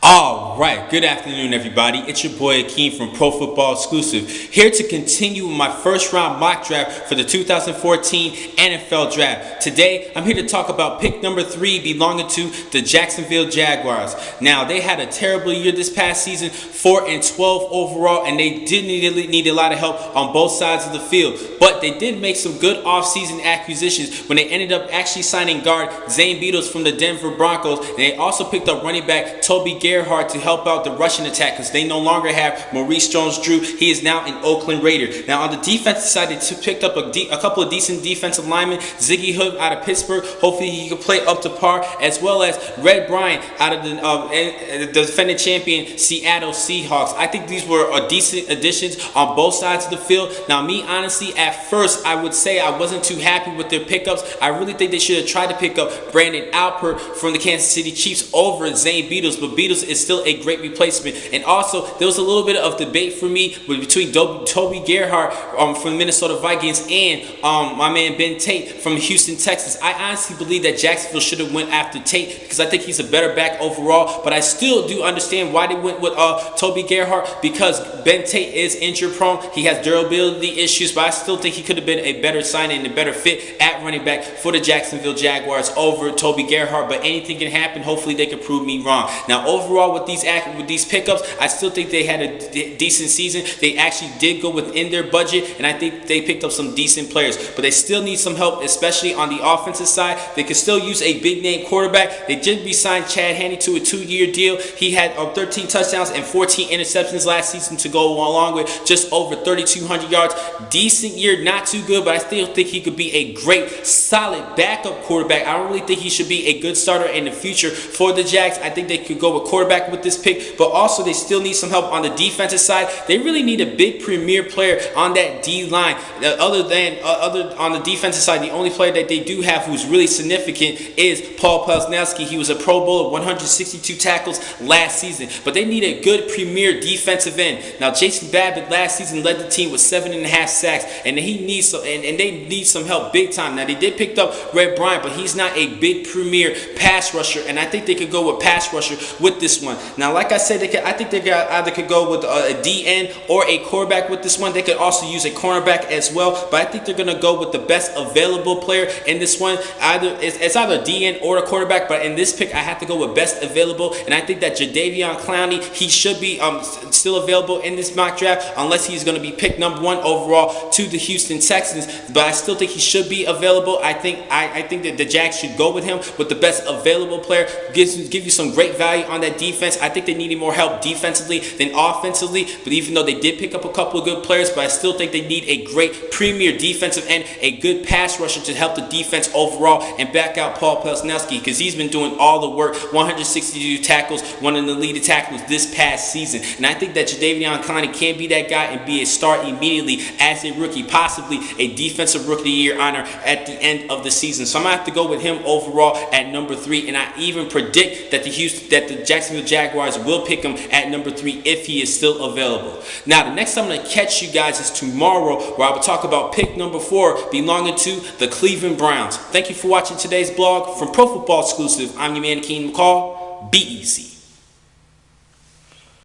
All right, good afternoon, everybody. It's your boy Akeem from Pro Football Exclusive, here to continue with my first round mock draft for the 2014 NFL Draft. Today, I'm here to talk about pick number 3 belonging to the Jacksonville Jaguars. Now, they had a terrible year this past season, 4-12 overall, and they did need a lot of help on both sides of the field. But they did make some good offseason acquisitions when they ended up actually signing guard Zane Beadles from the Denver Broncos, and they also picked up running back Toby Gerhardt to help out the rushing attack because they no longer have Maurice Jones-Drew. He is now an Oakland Raider. Now on the defensive side, they picked up a couple of decent defensive linemen. Ziggy Hood out of Pittsburgh. Hopefully he can play up to par, as well as Red Bryant out of the defending champion Seattle Seahawks. I think these were decent additions on both sides of the field. Now me, honestly, at first I would say I wasn't too happy with their pickups. I really think they should have tried to pick up Brandon Alpert from the Kansas City Chiefs over Zane Beadles, but Beadles is still a great replacement. And also, there was a little bit of debate for me between Toby Gerhardt from the Minnesota Vikings and my man Ben Tate from Houston, Texas. I honestly believe that Jacksonville should have went after Tate because I think he's a better back overall, but I still do understand why they went with Toby Gerhardt, because Ben Tate is injury prone. He has durability issues, but I still think he could have been a better signing and a better fit at running back for the Jacksonville Jaguars over Toby Gerhardt, but anything can happen. Hopefully they can prove me wrong. Now overall with these pickups, I still think they had a decent season. They actually did go within their budget, and I think they picked up some decent players, but they still need some help, especially on the offensive side. They could still use a big name quarterback. They did re-sign Chad Henne to a 2-year deal. He had 13 touchdowns and 14 interceptions last season to go along with just over 3,200 yards. Decent year, not too good, but I still think he could be a great, solid backup quarterback. I don't really think he should be a good starter in the future for the Jags. I think they could go with quarterback with this pick, but also they still need some help on the defensive side. They really need a big premier player on that D-line. Other on the defensive side, the only player that they do have who's really significant is Paul Pelznowski. He was a Pro Bowler, 162 tackles last season, but they need a good premier defensive end. Now Jason Babbitt last season led the team with 7.5 sacks, and they need some help big time. Now they did pick up Red Bryant, but he's not a big premier pass rusher, and I think they could go with pass rusher with this one. Now, like I said, I think they either could go with a DN or a quarterback with this one. They could also use a cornerback as well, but I think they're going to go with the best available player in this one. It's either a DN or a quarterback, but in this pick, I have to go with best available, and I think that Jadeveon Clowney, he should be still available in this mock draft, unless he's going to be picked number 1 overall to the Houston Texans, but I still think he should be available. I think that the Jags should go with him with the best available player, give you some great value on that defense. I think they needed more help defensively than offensively, but even though they did pick up a couple of good players, but I still think they need a great premier defensive end, a good pass rusher to help the defense overall and back out Paul Pelznowski, because he's been doing all the work. 162 tackles, one of the leading tackles this past season, and I think that Jadeveon Clowney can be that guy and be a start immediately as a rookie, possibly a defensive rookie of the year honor at the end of the season. So I'm gonna have to go with him overall at number 3, and I even predict that the Jacksonville Jaguars will pick him at number 3 if he is still available. Now, the next time I'm going to catch you guys is tomorrow, where I will talk about pick number 4 belonging to the Cleveland Browns. Thank you for watching today's blog. From Pro Football Exclusive, I'm your man, Keenan McCall. Be easy.